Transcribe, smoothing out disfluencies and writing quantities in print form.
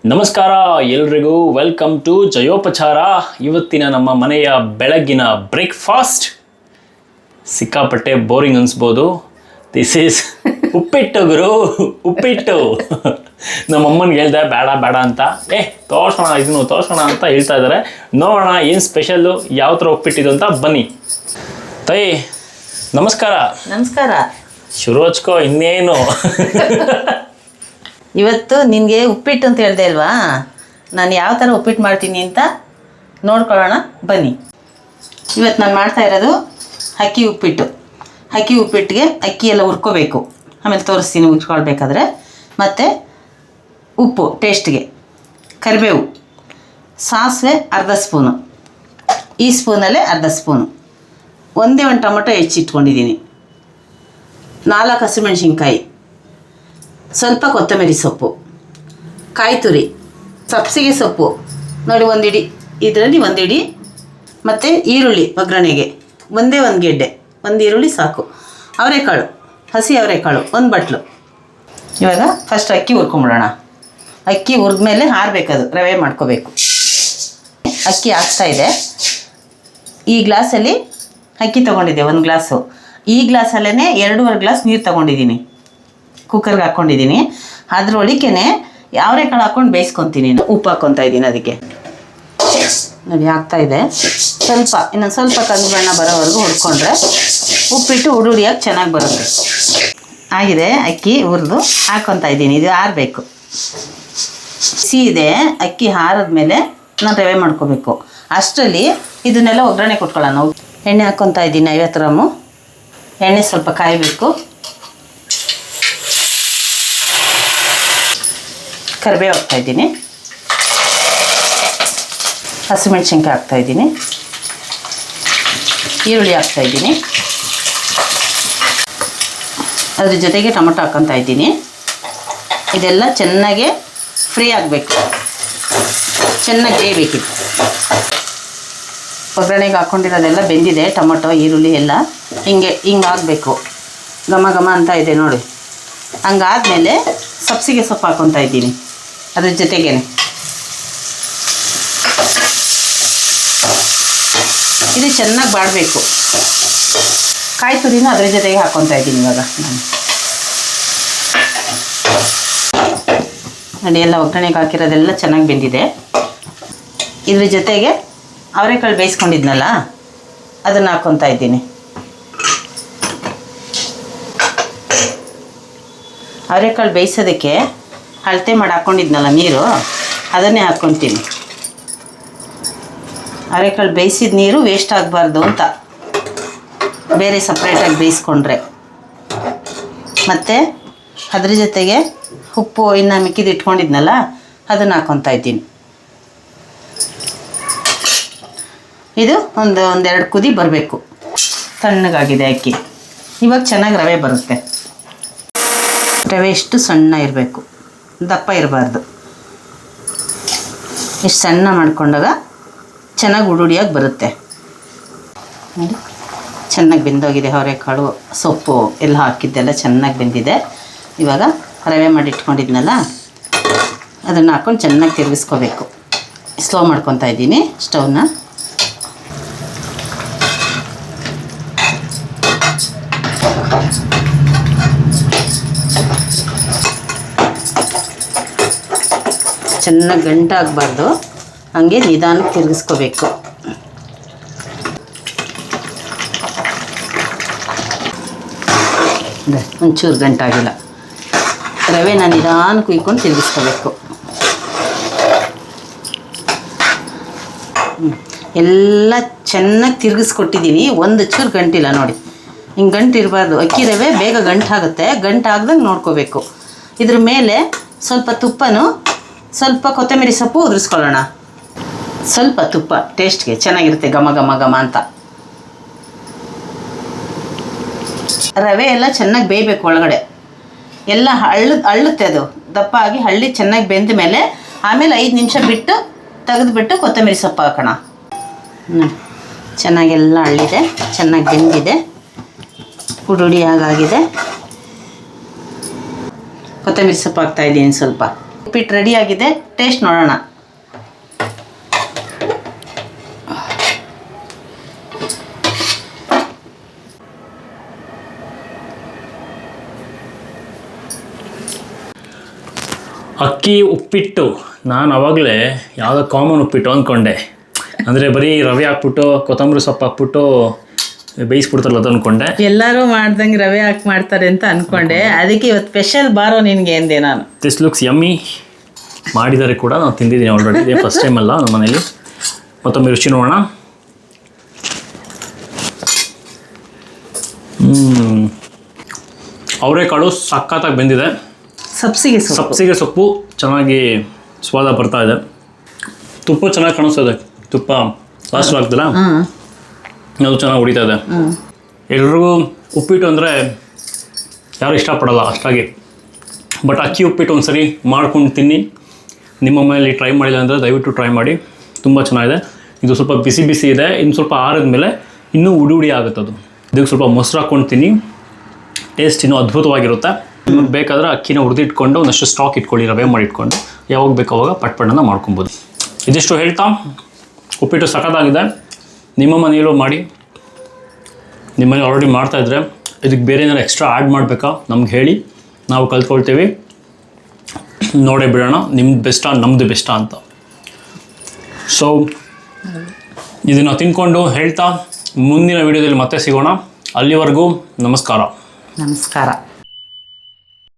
ನಮಸ್ಕಾರ ಎಲ್ರಿಗೂ, welcome to ಜಯೋಪಚಾರ. ಇವತ್ತಿನ ನಮ್ಮ ಮನೆಯ ಬೆಳಗ್ಗಿನ ಬ್ರೇಕ್ಫಾಸ್ಟ್ ಸಿಕ್ಕಾಪಟ್ಟೆ ಬೋರಿಂಗ್ ಅನಿಸ್ಬೋದು. ದಿಸ್ ಈಸ್ ಉಪ್ಪಿಟ್ಟು ಗುರು, ಉಪ್ಪಿಟ್ಟು. ನಮ್ಮಮ್ಮನಿಗೆ ಹೇಳ್ದೆ ಬೇಡ ಬೇಡ ಅಂತ, ಇದನ್ನು ತೋರ್ಸೋಣ ಅಂತ ಹೇಳ್ತಾ ಇದ್ದಾರೆ. ನೋಡೋಣ ಏನು ಸ್ಪೆಷಲ್ಲು, ಯಾವ ಥರ ಉಪ್ಪಿಟ್ಟಿದ್ದು ಅಂತ. ಬನ್ನಿ ತಾಯಿ. ನಮಸ್ಕಾರ. ನಮಸ್ಕಾರ. ಶುರು ಹಚ್ಕೋ, ಇನ್ನೇನು. ಇವತ್ತು ನಿನಗೆ ಉಪ್ಪಿಟ್ಟು ಅಂತ ಹೇಳ್ದೆ ಅಲ್ವಾ, ನಾನು ಯಾವ ಥರ ಉಪ್ಪಿಟ್ಟು ಮಾಡ್ತೀನಿ ಅಂತ ನೋಡ್ಕೊಳ್ಳೋಣ ಬನ್ನಿ. ಇವತ್ತು ನಾನು ಮಾಡ್ತಾ ಇರೋದು ಅಕ್ಕಿ ಉಪ್ಪಿಟ್ಟು. ಅಕ್ಕಿ ಉಪ್ಪಿಟ್ಟಿಗೆ ಅಕ್ಕಿ ಎಲ್ಲ ಹುರ್ಕೋಬೇಕು, ಆಮೇಲೆ ತೋರಿಸ್ತೀನಿ ಉಚ್ಕೊಳ್ಬೇಕಾದ್ರೆ. ಮತ್ತು ಉಪ್ಪು ಟೇಸ್ಟ್ಗೆ, ಕರಿಬೇವು, ಸಾಸಿವೆ ಅರ್ಧ ಸ್ಪೂನು, ಈ ಸ್ಪೂನಲ್ಲೇ ಅರ್ಧ ಸ್ಪೂನು, ಒಂದೇ ಒಂದು ಟೊಮೊಟೊ ಹೆಚ್ಚಿಟ್ಕೊಂಡಿದ್ದೀನಿ, 4 ಹಸಿಮೆಣ್ಸಿನ್ಕಾಯಿ, ಸ್ವಲ್ಪ ಕೊತ್ತಂಬರಿ ಸೊಪ್ಪು, ಕಾಯಿ ತುರಿ, ಸಬ್ಸಿಗೆ ಸೊಪ್ಪು ನೋಡಿ ಒಂದಿಡಿ, ಇದರಲ್ಲಿ ಒಂದಿಡಿ, ಮತ್ತು ಈರುಳ್ಳಿ ಒಗ್ಗರಣೆಗೆ ಒಂದೇ ಒಂದು ಗೆಡ್ಡೆ, ಒಂದು ಈರುಳ್ಳಿ ಸಾಕು, ಅವರೆಕಾಳು, ಹಸಿ ಅವರೆಕಾಳು 1 ಬಟ್ಲು. ಇವಾಗ ಫಸ್ಟ್ ಅಕ್ಕಿ ಹುರ್ಕೊಂಬಿಡೋಣ. ಅಕ್ಕಿ ಹುರಿದ್ಮೇಲೆ ಆರಬೇಕದು, ರವೆ ಮಾಡ್ಕೋಬೇಕು. ಅಕ್ಕಿ ಆಗ್ತಾಯಿದೆ. ಈ ಗ್ಲಾಸಲ್ಲಿ ಅಕ್ಕಿ ತೊಗೊಂಡಿದ್ದೆ 1 ಗ್ಲಾಸು. ಈ ಗ್ಲಾಸಲ್ಲೇ 2.5 ಗ್ಲಾಸ್ ನೀರು ತೊಗೊಂಡಿದ್ದೀನಿ, ಕುಕ್ಕರ್ಗೆ ಹಾಕ್ಕೊಂಡಿದ್ದೀನಿ. ಅದರೊಳಗೆ ಅವರೆಕಾಳು ಹಾಕ್ಕೊಂಡು ಬೇಯಿಸ್ಕೊತೀನಿ. ಉಪ್ಪು ಹಾಕ್ಕೊತಾ ಇದ್ದೀನಿ ಅದಕ್ಕೆ. ನೋಡಿ ಆಗ್ತಾಯಿದೆ. ಇನ್ನೊಂದು ಸ್ವಲ್ಪ ಕಂದು ಬಣ್ಣ ಬರೋವರೆಗೂ ಹುರ್ಕೊಂಡ್ರೆ ಉಪ್ಪಿಟ್ಟು ಹುಡುಡಿಯಾಗಿ ಚೆನ್ನಾಗಿ ಬರುತ್ತೆ. ಆಗಿದೆ ಅಕ್ಕಿ ಹುರಿದು ಹಾಕ್ಕೊತಾ ಇದ್ದೀನಿ. ಇದು ಆರಬೇಕು. ಇದೆ ಅಕ್ಕಿ ಆರಿದ್ಮೇಲೆ ನಾನು ರವೆ ಮಾಡ್ಕೋಬೇಕು. ಅಷ್ಟರಲ್ಲಿ ಇದನ್ನೆಲ್ಲ ಒಗ್ಗರಣೆ ಕೊಟ್ಕೊಳ್ಳೋಣ. ಎಣ್ಣೆ ಹಾಕ್ಕೊತಾ ಇದ್ದೀನಿ 50 ಗ್ರಾಮು. ಎಣ್ಣೆ ಸ್ವಲ್ಪ ಕಾಯಬೇಕು. ಕರಿಬೇವು ಹಾಕ್ತಾಯಿದ್ದೀನಿ, ಹಸಿಮೆಣ್ಸಿನ್ಕಾಯಿ ಹಾಕ್ತಾಯಿದ್ದೀನಿ, ಈರುಳ್ಳಿ ಹಾಕ್ತಾಯಿದ್ದೀನಿ, ಅದ್ರ ಜೊತೆಗೆ ಟೊಮೊಟೊ ಹಾಕ್ಕೊತಾ ಇದ್ದೀನಿ. ಇದೆಲ್ಲ ಚೆನ್ನಾಗಿ ಫ್ರೈ ಆಗಬೇಕು, ಚೆನ್ನಾಗಿ ಬೇಯಬೇಕಿತ್ತು. ಒಗ್ಗರಣೆಗೆ ಹಾಕ್ಕೊಂಡಿರೋದೆಲ್ಲ ಬೆಂದಿದೆ, ಟೊಮೊಟೊ ಈರುಳ್ಳಿ ಎಲ್ಲ ಹಿಂಗೆ ಆಗಬೇಕು. ಘಮ ಘಮ ಅಂತ ಇದೆ ನೋಡಿ. ಹಂಗಾದ್ಮೇಲೆ ಸಬ್ಸಿಗೆ ಸೊಪ್ಪು ಹಾಕ್ಕೊತಾ ಇದ್ದೀನಿ ಅದ್ರ ಜೊತೆಗೇ. ಇದು ಚೆನ್ನಾಗಿ ಬಾಡಬೇಕು. ಕಾಯಿ ತುರಿನ ಅದ್ರ ಜೊತೆಗೆ ಹಾಕ್ಕೊತಾ ಇದ್ದೀನಿ ಇವಾಗ ನಾನು. ನೋಡಿ ಎಲ್ಲ ಒಗ್ಗರಣೆಗೆ ಹಾಕಿರೋದೆಲ್ಲ ಚೆನ್ನಾಗಿ ಬೆಂದಿದೆ. ಇದ್ರ ಜೊತೆಗೆ ಅವರೆಕಾಳು ಬೇಯಿಸ್ಕೊಂಡಿದ್ನಲ್ಲ ಅದನ್ನು ಹಾಕ್ಕೊತಾ ಇದ್ದೀನಿ. ಅವರೆಕಾಳು ಬೇಯಿಸೋದಕ್ಕೆ ಅಳತೆ ಮಾಡಿ ಹಾಕ್ಕೊಂಡಿದ್ನಲ್ಲ ನೀರು, ಅದನ್ನೇ ಹಾಕ್ಕೊತೀನಿ. ಅವರೆಕಾಳು ಬೇಯಿಸಿದ ನೀರು ವೇಸ್ಟ್ ಆಗಬಾರ್ದು ಅಂತ ಬೇರೆ ಸಪ್ರೇಟಾಗಿ ಬೇಯಿಸ್ಕೊಂಡ್ರೆ. ಮತ್ತು ಅದ್ರ ಜೊತೆಗೆ ಉಪ್ಪು ಇನ್ನು ಮಿಕ್ಕಿದ್ದು ಇಟ್ಕೊಂಡಿದ್ನಲ್ಲ ಅದನ್ನು ಹಾಕ್ಕೊತಾ ಇದ್ದೀನಿ. ಇದು ಒಂದೆರಡು ಕುದಿ ಬರಬೇಕು. ತಣ್ಣಗಾಗಿದೆ ಅಕ್ಕಿ. ಇವಾಗ ಚೆನ್ನಾಗಿ ರವೆ ಬರುತ್ತೆ. ರವೆ ಎಷ್ಟು ಸಣ್ಣ ಇರಬೇಕು, ದಪ್ಪ ಇರಬಾರ್ದು. ಇಷ್ಟು ಸಣ್ಣ ಮಾಡ್ಕೊಂಡಾಗ ಚೆನ್ನಾಗಿ ಉಡುಡಿಯಾಗಿ ಬರುತ್ತೆ. ನೋಡಿ ಚೆನ್ನಾಗಿ ಬೆಂದೋಗಿದೆ. ಅವರೆಕಾಳು ಸೊಪ್ಪು ಎಲ್ಲ ಹಾಕಿದ್ದೆಲ್ಲ ಚೆನ್ನಾಗಿ ಬೆಂದಿದೆ. ಇವಾಗ ರವೆ ಮಾಡಿ ಇಟ್ಕೊಂಡಿದ್ನಲ್ಲ ಅದನ್ನು ಹಾಕ್ಕೊಂಡು ಚೆನ್ನಾಗಿ ತಿರುಗಿಸ್ಕೋಬೇಕು. ಸ್ಲೋ ಮಾಡ್ಕೊತಾ ಇದ್ದೀನಿ ಸ್ಟವ್ನ. ಚೆನ್ನಾಗಿ ಗಂಟಾಗಬಾರ್ದು, ಹಾಗೆ ನಿಧಾನಕ್ಕೆ ತಿರುಗಿಸ್ಕೋಬೇಕು. ಒಂಚೂರು ಗಂಟಾಗಿಲ್ಲ. ರವೆನ ನಿಧಾನಕ್ಕೆ ಕುಯ್ಕೊಂಡು ತಿರುಗಿಸ್ಕೋಬೇಕು. ಎಲ್ಲ ಚೆನ್ನಾಗಿ ತಿರುಗಿಸ್ಕೊಟ್ಟಿದ್ದೀನಿ. ಒಂದು ಚೂರು ಗಂಟಿಲ್ಲ ನೋಡಿ. ಹಿಂಗೆ ಗಂಟು ಇರಬಾರ್ದು. ಅಕ್ಕಿ ರವೆ ಬೇಗ ಗಂಟಾಗುತ್ತೆ. ಗಂಟಾಗ್ದಂಗೆ ನೋಡ್ಕೋಬೇಕು. ಇದ್ರ ಮೇಲೆ ಸ್ವಲ್ಪ ತುಪ್ಪನೂ ಸ್ವಲ್ಪ ಕೊತ್ತಂಬರಿ ಸೊಪ್ಪು ಉದುರಿಸ್ಕೊಳ್ಳೋಣ. ಸ್ವಲ್ಪ ತುಪ್ಪ ಟೇಸ್ಟ್ಗೆ ಚೆನ್ನಾಗಿರುತ್ತೆ, ಘಮ ಘಮ ಘಮ ಅಂತ. ರವೆ ಎಲ್ಲ ಚೆನ್ನಾಗಿ ಬೇಯಬೇಕು. ಒಳಗಡೆ ಎಲ್ಲ ಅಳ್ಳುತ್ತೆ, ಅದು ದಪ್ಪ ಆಗಿ ಹಳ್ಳಿ ಚೆನ್ನಾಗಿ ಬೆಂದ ಮೇಲೆ ಆಮೇಲೆ 5 ನಿಮಿಷ ಬಿಟ್ಟು ತೆಗೆದುಬಿಟ್ಟು ಕೊತ್ತಂಬರಿ ಸೊಪ್ಪು ಹಾಕೋಣ. ಚೆನ್ನಾಗೆಲ್ಲ ಅಳ್ಳಿದೆ, ಚೆನ್ನಾಗಿ ಬೆಂದಿದೆ, ಹುಡುಡಿ ಆಗಾಗಿದೆ. ಕೊತ್ತಂಬರಿ ಸೊಪ್ಪು ಹಾಕ್ತಾಯಿದ್ದೀನಿ ಸ್ವಲ್ಪ. ಉಪ್ಪಿಟ್ಟು ರೆಡಿ ಆಗಿದೆ, ಟೇಸ್ಟ್ ನೋಡೋಣ. ಅಕ್ಕಿ ಉಪ್ಪಿಟ್ಟು ನಾನು ಆವಾಗಲೇ ಯಾವುದೋ ಕಾಮನ್ ಉಪ್ಪಿಟ್ಟು ಅಂದ್ಕೊಂಡೆ. ಅಂದರೆ ಬರೀ ರವೆ ಹಾಕ್ಬಿಟ್ಟು ಕೊತ್ತಂಬರಿ ಸೊಪ್ಪು ಹಾಕ್ಬಿಟ್ಟು ಬೇಯಿಸ್ಬಿಡ್ತಾರಲ್ಲ ಅದು ಅಂದ್ಕೊಂಡೆ. ಎಲ್ಲರೂ ಮಾಡ್ದಂಗೆ ರವೆ ಹಾಕಿ ಮಾಡ್ತಾರೆ ಅಂತ ಅಂದ್ಕೊಂಡೆ. ಅದಕ್ಕೆ ಇವತ್ತು ಸ್ಪೆಷಲ್ ಬಾರೋ ನಿನಗೆ ಎಂದೆ ನಾನು. This looks yummy. ಮಾಡಿದ್ದಾರೆ ಕೂಡ, ನಾವು ತಿಂದಿದ್ದೀನಿ ಆಲ್ರೆಡಿ. ಇದೇ ಫಸ್ಟ್ ಟೈಮ್ ಅಲ್ಲ ನಮ್ಮ ಮನೇಲಿ. ಮತ್ತೊಮ್ಮೆ ರುಚಿ ನೋಡೋಣ. ಅವರೆಕಾಳು ಸಖತ್ತಾಗಿ ಬೆಂದಿದೆ. ಸಬ್ಸಿಗೆ ಸೊಪ್ಪು ಚೆನ್ನಾಗಿ ಸ್ವಾದ ಬರ್ತಾ ಇದೆ. ತುಪ್ಪ ಚೆನ್ನಾಗಿ ಕಾಣಿಸ್ತದೆ. ತುಪ್ಪ ಲಾಸ್ಟ್ ಆಗ್ತಲ್ಲ, ಅದು ಚೆನ್ನಾಗಿ ಹೊಡಿತಾ ಇದೆ. ಎಲ್ರಿಗೂ ಉಪ್ಪಿಟ್ಟು ಅಂದರೆ ಯಾರು ಇಷ್ಟಪಡಲ್ಲ ಅಷ್ಟಾಗಿ. ಬಟ್ ಅಕ್ಕಿ ಉಪ್ಪಿಟ್ಟು ಒಂದು ಸರಿ ಮಾಡ್ಕೊಂಡು ತಿನ್ನಿ. ನಿಮ್ಮ ಮನೆಯಲ್ಲಿ ಟ್ರೈ ಮಾಡಿಲ್ಲ ಅಂದರೆ ದಯವಿಟ್ಟು ಟ್ರೈ ಮಾಡಿ, ತುಂಬ ಚೆನ್ನಾಗಿದೆ. ಇದು ಸ್ವಲ್ಪ ಬಿಸಿ ಬಿಸಿ ಇದೆ. ಇನ್ನು ಸ್ವಲ್ಪ ಆರಿದ ಮೇಲೆ ಇನ್ನೂ ಉಡಿ ಆಗುತ್ತೆ ಅದು. ಇದಕ್ಕೆ ಸ್ವಲ್ಪ ಮೊಸರು ಹಾಕ್ಕೊಂಡು ತಿನ್ನಿ, ಟೇಸ್ಟ್ ಇನ್ನೂ ಅದ್ಭುತವಾಗಿರುತ್ತೆ. ನಿಮಗೆ ಬೇಕಾದರೆ ಅಕ್ಕಿನ ಹುರಿದಿಟ್ಕೊಂಡು ಒಂದಷ್ಟು ಸ್ಟಾಕ್ ಇಟ್ಕೊಳ್ಳಿ, ರವೆ ಮಾಡಿ ಇಟ್ಕೊಂಡು ಯಾವಾಗ ಬೇಕು ಅವಾಗ ಪಟ್ಪಟ್ಟನ್ನು ಮಾಡ್ಕೊಬೋದು. ಇದಿಷ್ಟು ಹೇಳ್ತಾ, ಉಪ್ಪಿಟ್ಟು ಸಖತ್ತಾಗಿದೆ. ನಿಮ್ಮ ಮನೆಯಲ್ಲೂ ಮಾಡಿ. ನಿಮ್ಮ ಮನೇಲಿ ಆಲ್ರೆಡಿ ಮಾಡ್ತಾಯಿದ್ರೆ ಇದಕ್ಕೆ ಬೇರೆ ಏನಾದ್ರು ಎಕ್ಸ್ಟ್ರಾ ಆ್ಯಡ್ ಮಾಡಬೇಕಾ ನಮ್ಗೆ ಹೇಳಿ, ನಾವು ಕಲ್ತ್ಕೊಳ್ತೀವಿ. ನೋಡೇ ಬಿಡೋಣ ನಿಮ್ದು ಬೆಸ್ಟಾ ನಮ್ಮದು ಬೆಸ್ಟಾ ಅಂತ. ಸೊ ಇದನ್ನು ತಿನ್ಕೊಂಡು ಹೇಳ್ತಾ ಮುಂದಿನ ವೀಡಿಯೋದಲ್ಲಿ ಮತ್ತೆ ಸಿಗೋಣ. ಅಲ್ಲಿವರೆಗೂ ನಮಸ್ಕಾರ.